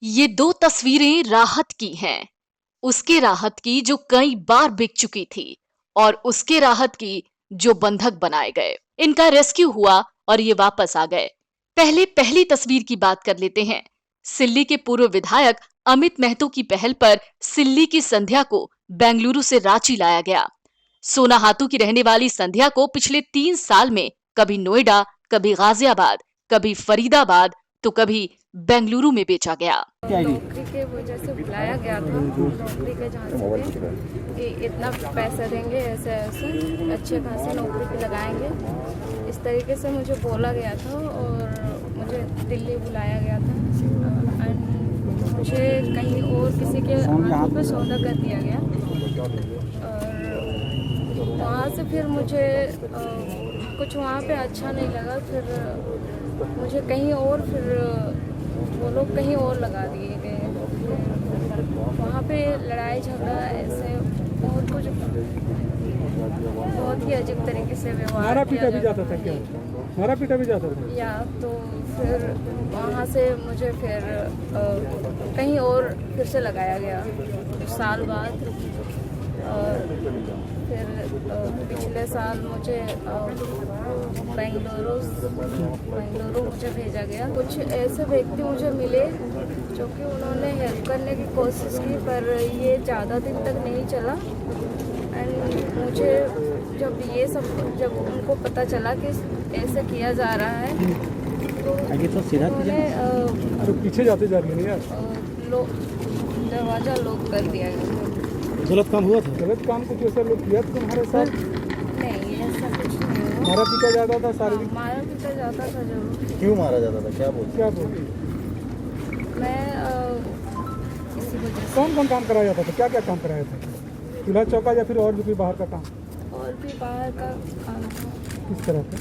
ये दो तस्वीरें राहत की हैं। उसके राहत की जो कई बार बिक चुकी थी और उसके राहत की जो बंधक बनाए गए। इनका रेस्क्यू हुआ और ये वापस आ गए। पहले पहली तस्वीर की बात कर लेते हैं। सिल्ली के पूर्व विधायक अमित महतो की पहल पर सिल्ली की संध्या को बेंगलुरु से रांची लाया गया। सोनाहातू की रहने वाली संध्या को पिछले 3 साल में कभी नोएडा, कभी गाजियाबाद, कभी फरीदाबाद तो कभी बेंगलुरु में बेचा गया। नौकरी के वजह से बुलाया गया था, नौकरी के झांसे में कि इतना पैसा देंगे, ऐसे ऐसे अच्छे खासे नौकरी पे लगाएंगे, इस तरीके से मुझे बोला गया था और मुझे दिल्ली बुलाया गया था। एंड मुझे कहीं और किसी के हाथों पे सौदा कर दिया गया और वहाँ से फिर मुझे कुछ वहाँ पे अच्छा नहीं लगा। फिर मुझे कहीं और, फिर वो लोग कहीं और लगा दिए गए। वहाँ पे लड़ाई झगड़ा ऐसे बहुत कुछ, बहुत ही अजीब तरीके से व्यवहार मारा पीटा भी जाता था क्या? मारा पीटा भी जाता था या तो फिर वहाँ से मुझे फिर कहीं और फिर से लगाया गया साल बाद। और फिर पिछले साल मुझे बेंगलुरु मुझे भेजा गया। कुछ ऐसे व्यक्ति मुझे मिले जो कि उन्होंने हेल्प करने की कोशिश की, पर ये ज़्यादा दिन तक नहीं चला। एंड मुझे जब उनको पता चला कि ऐसे किया जा रहा है तो उन्होंने पीछे जाते जा रही है यार। दरवाज़ा लॉक कर दिया। गलत काम हुआ था? गलत काम कुछ ऐसा लोग किया तुम्हारे साथ? नहीं, ऐसा कुछ नहीं हुआ। मारा पीटा जाता था? शारीरिक मारा पीटा जाता था जरूर। क्यों मारा जाता था? क्या बोल? मैं इसी वजह से। कौन कौन काम कराया जाता था? क्या क्या काम कराया था? चूल्हा चौका या फिर और भी कोई बाहर का काम? और भी बाहर का काम था। किस तरह का?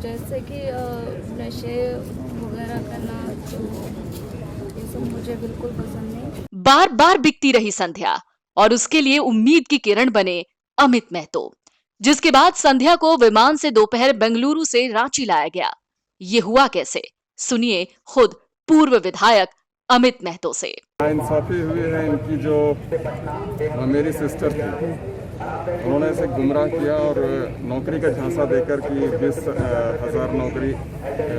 जैसे कि नशे वगैरह करना, तो ये सब मुझे बिल्कुल पसंद नहीं। बार बार बिकती रही संध्या और उसके लिए उम्मीद की किरण बने अमित महतो, जिसके बाद संध्या को विमान से दोपहर बेंगलुरु से रांची लाया गया। ये हुआ कैसे, सुनिए खुद पूर्व विधायक अमित महतो से। इंसाफी हुई है इनकी, जो मेरी सिस्टर थी, उन्होंने ऐसे गुमराह किया और नौकरी का झांसा देकर कि 20,000 नौकरी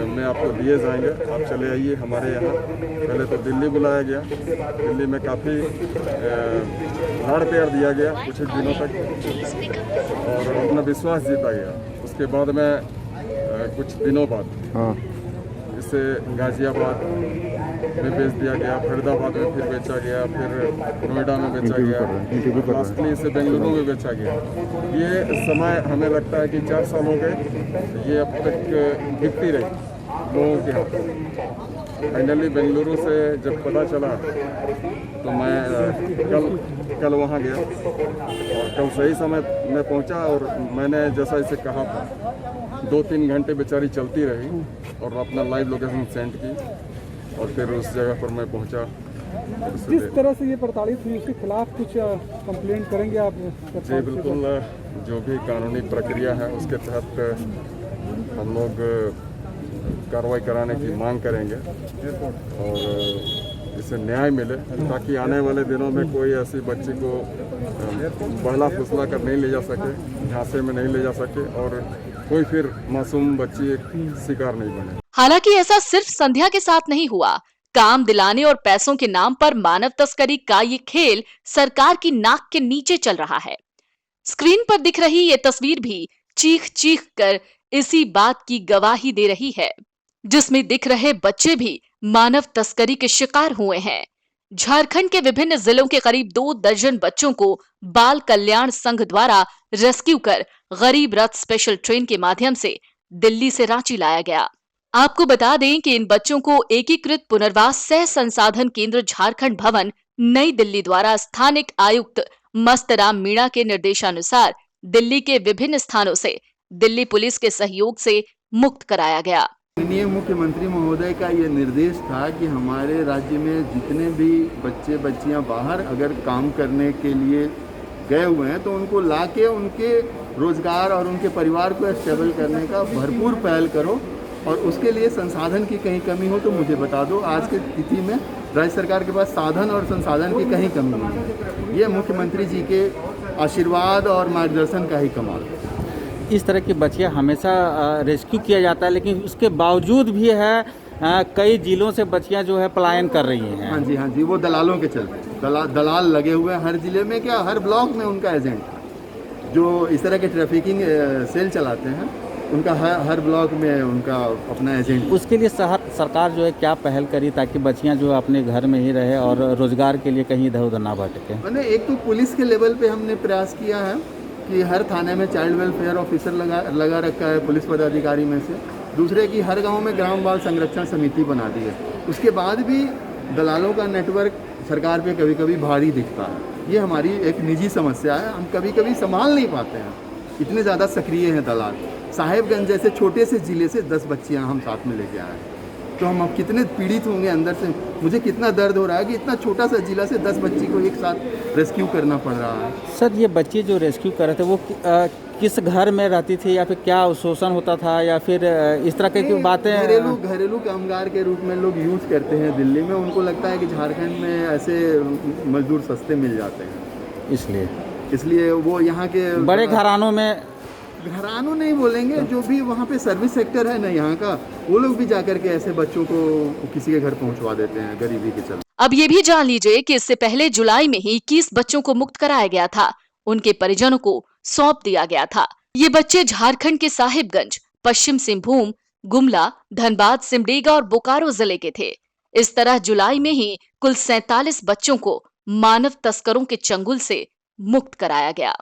में आपको दिए जाएंगे, आप चले आइए हमारे यहाँ। पहले तो दिल्ली बुलाया गया, दिल्ली में काफ़ी लाड़ प्यार दिया गया कुछ दिनों तक और अपना विश्वास जीता गया। उसके बाद में कुछ दिनों बाद इसे गाजियाबाद में बेच दिया गया, फरीदाबाद में फिर बेचा गया, फिर नोएडा में बेचा गया, लास्टली इसे बेंगलुरु में बेचा गया। ये समय हमें लगता है कि 4 साल हो गए, ये अब तक बिकती रही लोगों के हाथ। फाइनली बेंगलुरु से जब पता चला तो मैं कल वहाँ गया और कल सही समय में पहुँचा और मैंने जैसा इसे कहा था 2-3 घंटे बेचारी चलती रही और अपना लाइव लोकेशन सेंड की और फिर उस जगह पर मैं पहुंचा। जिस तरह से ये प्रताड़ित हुई उसके खिलाफ कुछ कंप्लेंट करेंगे आप? जी बिल्कुल, जो भी कानूनी प्रक्रिया है उसके तहत हम लोग कार्रवाई कराने की मांग करेंगे और इसे न्याय मिले, ताकि आने वाले दिनों में कोई ऐसी बच्ची को बहला फुसला कर नहीं ले जा सके, झांसे में नहीं ले जा सके और कोई फिर मासूम बच्ची एक शिकार नहीं बने। हालांकि ऐसा सिर्फ संध्या के साथ नहीं हुआ। काम दिलाने और पैसों के नाम पर मानव तस्करी का ये खेल सरकार की नाक के नीचे चल रहा है। स्क्रीन पर दिख रही ये तस्वीर भी चीख चीख कर इसी बात की गवाही दे रही है, जिसमें दिख रहे बच्चे भी मानव तस्करी के शिकार हुए हैं। झारखंड के विभिन्न जिलों के करीब 2 दर्जन बच्चों को बाल कल्याण संघ द्वारा रेस्क्यू कर गरीब रथ स्पेशल ट्रेन के माध्यम से दिल्ली से रांची लाया गया। आपको बता दें कि इन बच्चों को एकीकृत पुनर्वास सह संसाधन केंद्र झारखंड भवन नई दिल्ली द्वारा स्थानिक आयुक्त मस्तराम मीणा के निर्देशानुसार दिल्ली के विभिन्न स्थानों से दिल्ली पुलिस के सहयोग से मुक्त कराया गया। माननीय मुख्यमंत्री महोदय का ये निर्देश था कि हमारे राज्य में जितने भी बच्चे बच्चियां बाहर अगर काम करने के लिए गए हुए हैं तो उनको लाके उनके रोजगार और उनके परिवार को स्टेबल करने का भरपूर पहल करो और उसके लिए संसाधन की कहीं कमी हो तो मुझे बता दो। आज की स्थिति में राज्य सरकार के पास साधन और संसाधन की कहीं कमी नहीं है। ये मुख्यमंत्री जी के आशीर्वाद और मार्गदर्शन का ही कमाल है। इस तरह की बच्चियाँ हमेशा रेस्क्यू किया जाता है, लेकिन उसके बावजूद भी है कई जिलों से बच्चियाँ जो है पलायन कर रही हैं। हाँ जी, वो दलालों के चलते दलाल लगे हुए हैं हर जिले में, क्या हर ब्लॉक में उनका एजेंट जो इस तरह के ट्रैफिकिंग सेल चलाते हैं, उनका हर ब्लॉक में उनका अपना एजेंट। उसके लिए सरकार जो है क्या पहल करी ताकि बच्चियाँ जो है अपने घर में ही रहे और रोजगार के लिए कहीं इधर उधर ना भटके? मैंने एक तो पुलिस के लेवल पे हमने प्रयास किया है कि हर थाने में चाइल्ड वेलफेयर ऑफिसर लगा रखा है पुलिस पदाधिकारी में से। दूसरे की हर गांव में ग्राम बाल संरक्षण समिति बना दी है। उसके बाद भी दलालों का नेटवर्क सरकार पे कभी कभी भारी दिखता है। ये हमारी एक निजी समस्या है, हम कभी कभी संभाल नहीं पाते हैं, इतने ज़्यादा सक्रिय हैं दलाल। साहेबगंज जैसे छोटे से ज़िले से 10 बच्चियाँ हम साथ में लेके आए हैं, तो हम अब कितने पीड़ित होंगे अंदर से। मुझे कितना दर्द हो रहा है कि इतना छोटा सा जिला से 10 बच्ची को एक साथ रेस्क्यू करना पड़ रहा है। सर, ये बच्चे जो रेस्क्यू कर रहे थे वो किस घर में रहती थी, या फिर क्या शोषण होता था, या फिर इस तरह की बातें? घरेलू कामगार के रूप में लोग यूज़ करते हैं दिल्ली में। उनको लगता है कि झारखंड में ऐसे मजदूर सस्ते मिल जाते हैं, इसलिए वो यहाँ के बड़े घरानों नहीं बोलेंगे, जो भी वहाँ पे सर्विस सेक्टर है ना यहाँ का, वो लोग भी जाकर के ऐसे बच्चों को किसी के घर पहुँचवा देते हैं गरीबी के चलते। अब ये भी जान लीजिए कि इससे पहले जुलाई में ही 21 बच्चों को मुक्त कराया गया था, उनके परिजनों को सौंप दिया गया था। ये बच्चे झारखंड के साहिबगंज, पश्चिम सिंहभूम, गुमला, धनबाद, सिमडेगा और बोकारो जिले के थे। इस तरह जुलाई में ही कुल 47 बच्चों को मानव तस्करों के चंगुल से मुक्त कराया गया।